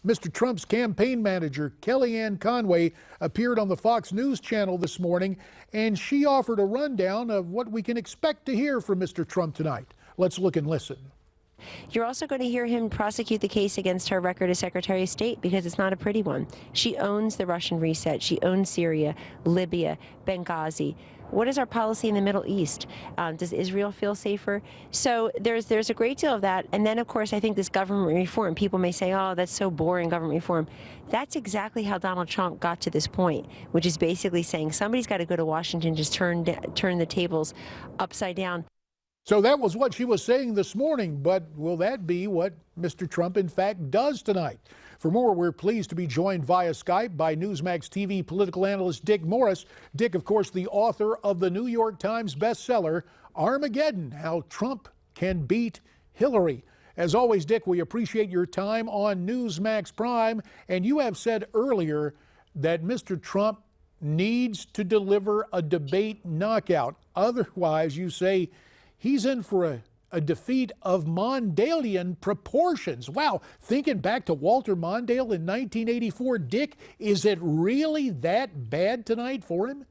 Mr. Trump's campaign manager, Kellyanne Conway, appeared on the Fox News channel this morning, and she offered a rundown of what we can expect to hear from Mr. Trump tonight. Let's look and listen. You're also going to hear him prosecute the case against her record as Secretary of State because it's not a pretty one. She owns the Russian reset. She owns Syria, Libya, Benghazi. What is our policy in the Middle East? Does Israel feel safer? So there's a great deal of that. And then, of course, I think this government reform, people may say, oh, that's so boring, government reform. That's exactly how Donald Trump got to this point, which is basically saying somebody's got to go to Washington, just turn the tables upside down. So that was what she was saying this morning, but will that be what Mr. Trump in fact does tonight? For more, we're pleased to be joined via Skype by Newsmax TV political analyst Dick Morris. Dick, of course, the author of the New York Times bestseller, Armageddon, How Trump Can Beat Hillary. As always, Dick, we appreciate your time on Newsmax Prime, and you have said earlier that Mr. Trump needs to deliver a debate knockout. Otherwise, you say, he's in for a defeat of Mondalean proportions. Wow, thinking back to Walter Mondale in 1984, Dick, is it really that bad tonight for him?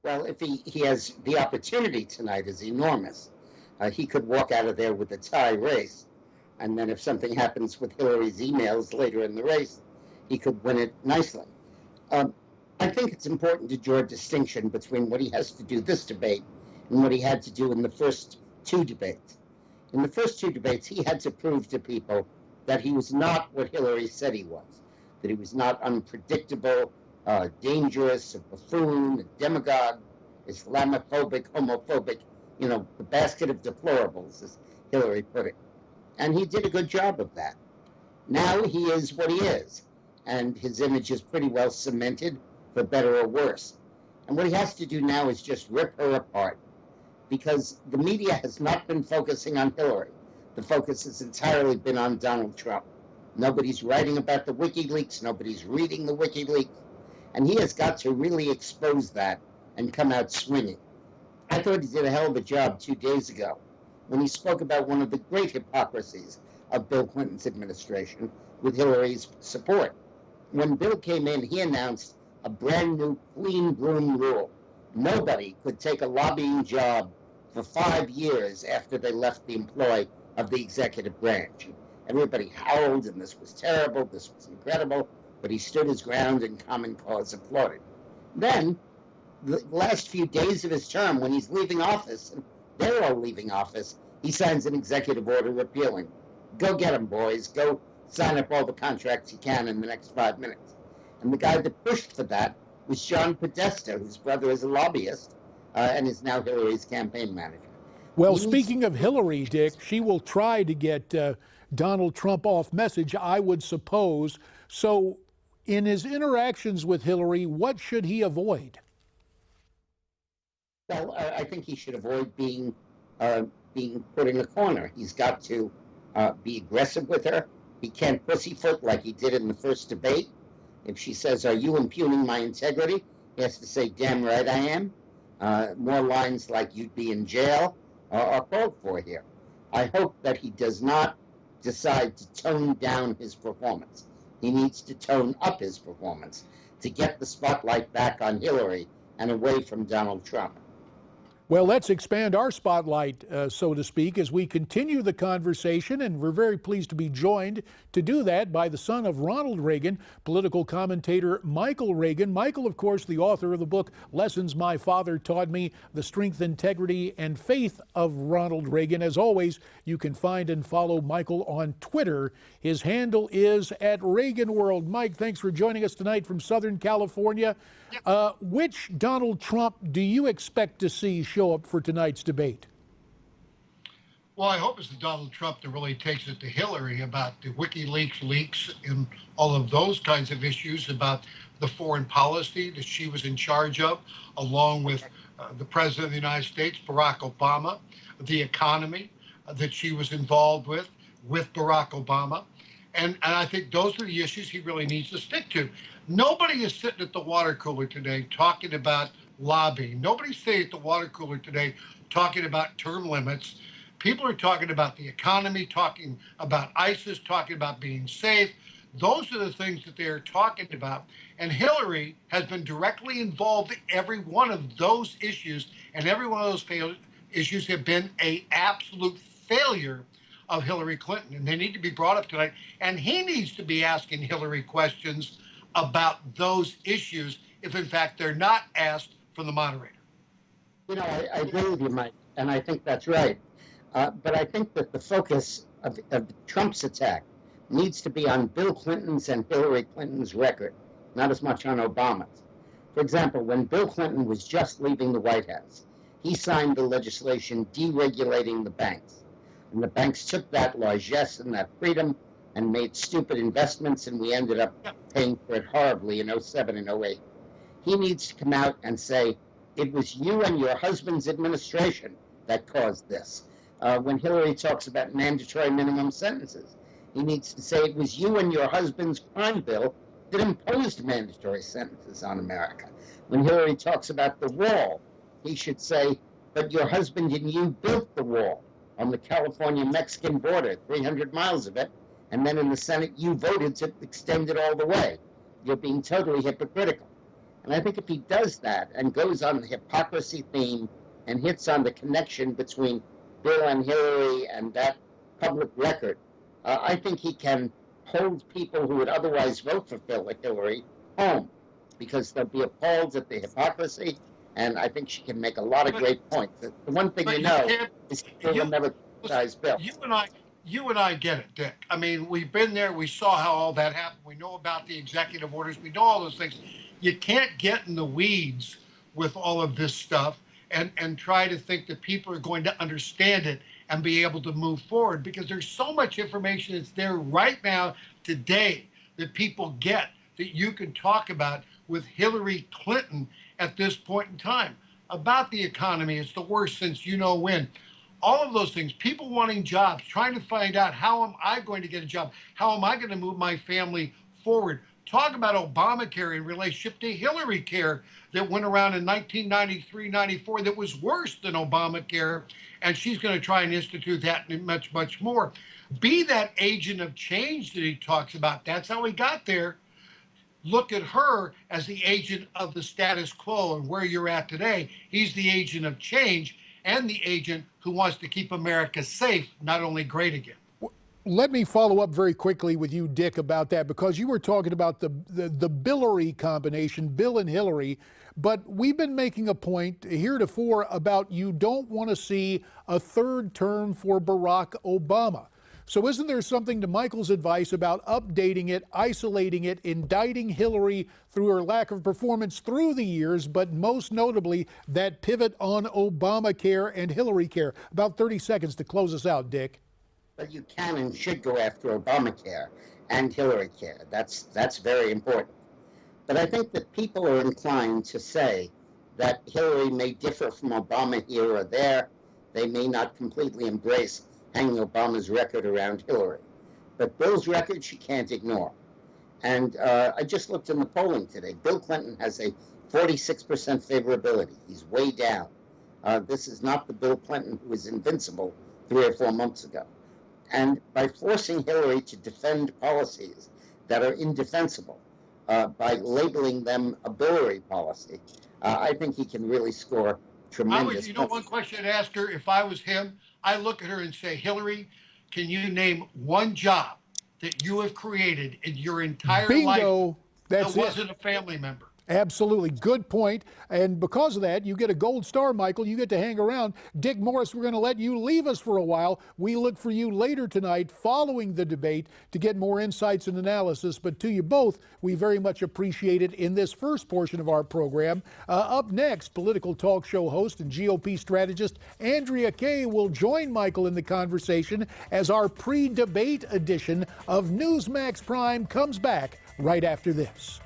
Well, if he has the opportunity tonight is enormous. He could walk out of there with a tie race, and then if something happens with Hillary's emails later in the race, he could win it nicely. I think it's important to draw a distinction between what he has to do this debate and what he had to do in the first two debates. In the first two debates, he had to prove to people that he was not what Hillary said he was, that he was not unpredictable, dangerous, a buffoon, a demagogue, Islamophobic, homophobic, the basket of deplorables, as Hillary put it. And he did a good job of that. Now he is what he is, and his image is pretty well cemented, for better or worse. And what he has to do now is just rip her apart, because the media has not been focusing on Hillary. The focus has entirely been on Donald Trump. Nobody's writing about the WikiLeaks, nobody's reading the WikiLeaks, and he has got to really expose that and come out swinging. I thought he did a hell of a job 2 days ago when he spoke about one of the great hypocrisies of Bill Clinton's administration with Hillary's support. When Bill came in, he announced a brand new clean room rule. Nobody could take a lobbying job for 5 years after they left the employ of the executive branch. Everybody howled, and this was terrible, this was incredible, but he stood his ground and Common Cause applauded. Then, the last few days of his term, when he's leaving office, and they're all leaving office, he signs an executive order repealing. Go get him, boys. Go sign up all the contracts you can in the next 5 minutes. And the guy that pushed for that was John Podesta, whose brother is a lobbyist and is now Hillary's campaign manager. Well, speaking of Hillary, Dick, she will try to get Donald Trump off message, I would suppose. So in his interactions with Hillary, what should he avoid? Well, I think he should avoid being put in a corner. He's got to be aggressive with her. He can't pussyfoot like he did in the first debate. If she says, are you impugning my integrity? He has to say, damn right I am. More lines like you'd be in jail are called for here. I hope that he does not decide to tone down his performance. He needs to tone up his performance to get the spotlight back on Hillary and away from Donald Trump. Well, let's expand our spotlight, so to speak, as we continue the conversation, and we're very pleased to be joined to do that by the son of Ronald Reagan, political commentator Michael Reagan. Michael, of course, the author of the book, Lessons My Father Taught Me, The Strength, Integrity, and Faith of Ronald Reagan. As always, you can find and follow Michael on Twitter. His handle is @ReaganWorld. Mike, thanks for joining us tonight from Southern California. Which Donald Trump do you expect to see show up for tonight's debate? Well, I hope it's the Donald Trump that really takes it to Hillary about the WikiLeaks leaks and all of those kinds of issues about the foreign policy that she was in charge of, along with the President of the United States, Barack Obama, the economy that she was involved with Barack Obama. And I think those are the issues he really needs to stick to. Nobody is sitting at the water cooler today talking about lobbying. Nobody's sitting at the water cooler today talking about term limits. People are talking about the economy, talking about ISIS, talking about being safe, Those are the things that they're talking about. And Hillary has been directly involved in every one of those issues, and every one of those issues have been a absolute failure of Hillary Clinton, and they need to be brought up tonight. And he needs to be asking Hillary questions about those issues if, in fact, they're not asked from the moderator. I agree with you, Mike, and I think that's right. But I think that the focus of Trump's attack needs to be on Bill Clinton's and Hillary Clinton's record, not as much on Obama's. For example, when Bill Clinton was just leaving the White House, he signed the legislation deregulating the banks. And the banks took that largesse and that freedom and made stupid investments, and we ended up paying for it horribly in 07 and 08. He needs to come out and say, it was you and your husband's administration that caused this. When Hillary talks about mandatory minimum sentences, he needs to say it was you and your husband's crime bill that imposed mandatory sentences on America. When Hillary talks about the wall, he should say, but your husband and you built the wall on the California-Mexican border, 300 miles of it, and then in the Senate you voted to extend it all the way. You're being totally hypocritical. And I think if he does that and goes on the hypocrisy theme and hits on the connection between Bill and Hillary and that public record, I think he can hold people who would otherwise vote for Hillary home, because they'll be appalled at the hypocrisy, and I think she can make a lot of great points. The one thing is Bill will never criticize Bill. You and I get it, Dick. I mean, we've been there. We saw how all that happened. We know about the executive orders. We know all those things. You can't get in the weeds with all of this stuff and try to think that people are going to understand it and be able to move forward, because there's so much information that's there right now today that people get that you can talk about with Hillary Clinton at this point in time. About the economy, it's the worst since when. All of those things, people wanting jobs, trying to find out, how am I going to get a job? How am I going to move my family forward? Talk about Obamacare in relationship to Hillary Care that went around in 1993-94 that was worse than Obamacare, and she's going to try and institute that and much, much more. Be that agent of change that he talks about. That's how he got there. Look at her as the agent of the status quo and where you're at today. He's the agent of change and the agent who wants to keep America safe, not only great again. Let me follow up very quickly with you, Dick, about that, because you were talking about the Billary combination, Bill and Hillary, but we've been making a point heretofore about you don't want to see a third term for Barack Obama. So isn't there something to Michael's advice about updating it, isolating it, indicting Hillary through her lack of performance through the years, but most notably that pivot on Obamacare and Hillary Care? About 30 seconds to close us out, Dick. But you can and should go after Obamacare and Hillary Care. That's very important. But I think that people are inclined to say that Hillary may differ from Obama here or there. They may not completely embrace hanging Obama's record around Hillary. But Bill's record, she can't ignore. And I just looked in the polling today. Bill Clinton has a 46% favorability. He's way down. This is not the Bill Clinton who was invincible 3 or 4 months ago. And by forcing Hillary to defend policies that are indefensible, by labeling them a Billary policy, I think he can really score tremendous. One question I'd ask her if I was him, I look at her and say, Hillary, can you name one job that you have created in your entire life that wasn't a family member? Absolutely. Good point. And because of that, you get a gold star, Michael. You get to hang around. Dick Morris, we're going to let you leave us for a while. We look for you later tonight following the debate to get more insights and analysis. But to you both, we very much appreciate it in this first portion of our program. Up next, political talk show host and GOP strategist Andrea Kaye will join Michael in the conversation as our pre-debate edition of Newsmax Prime comes back right after this.